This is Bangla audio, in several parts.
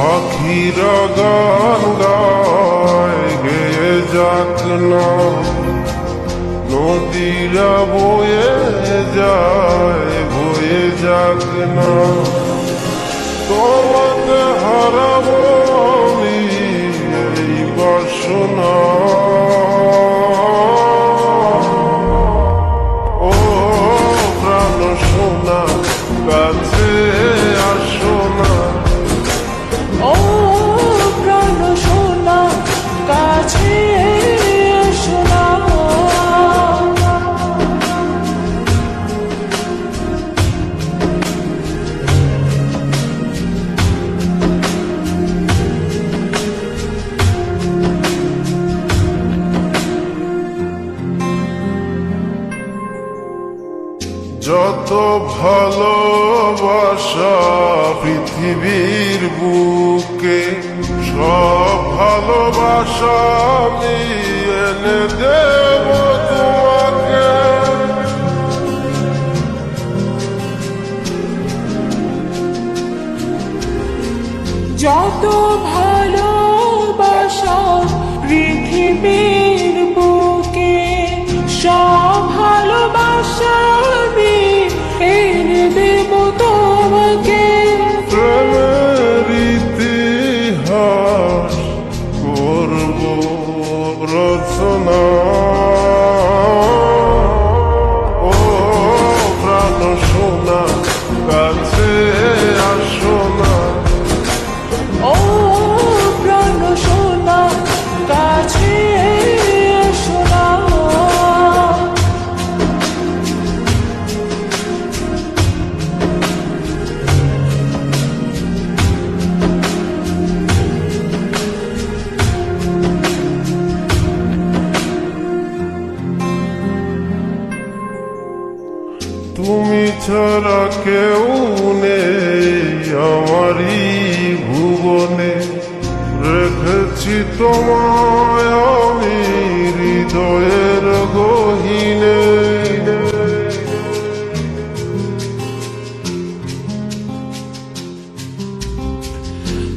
পাখিরা গান গায় গেয়ে যাক না, নদীরা বয়ে যায় বয়ে যাক না। তোমাকে হারাবো আমি এই বাসনা, ও প্রাণ সোনা কাছে আসো না। ও প্রাণ সোনা কাছে এসো না। যত ভালোবাসা পৃথিবীর বুকে, সব ভালোবাসা আমি এনে দেব তোমাকে। যত ভালোবাসা পৃথিবীর বুকে, সব ভালোবাসা আমি এনে দেব তোমাকে। প্রেমের ইতিহাস করব রচনা, ও প্রাণ সোনা কাছে আসো না। ও প্রাণ সোনা কাছে এসো না। তুমি ছাড়া কেউ নেই আমারই ভুবনে, রেখেছি তোমায় আমি হৃদয়ের গহীনে।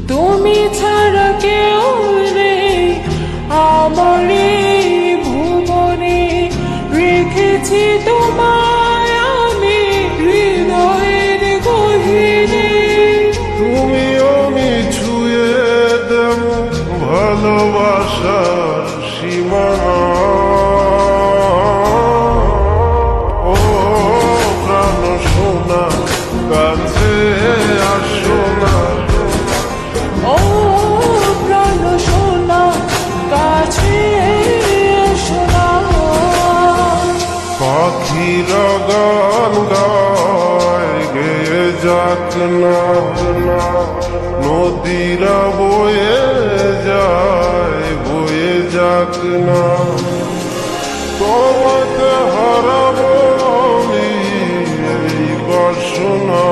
তুমি ছাড়া কেউ নেই আমার এই ভুবনে, রেখেছি তোমায় আমি হৃদয়ের গহীনে। তুমি আমি ছুঁয়ে দেব ভালোবাসার সীমানা, ও প্রাণ সোনা কাছে আসো না। ও প্রাণ সোনা কাছে এসো না। পাখিরা গান গায় গেয়ে যাক না, নদীরা বয়ে যায় বয়ে যাক না। তোমাকে হারাবো আমি এই বাসনা।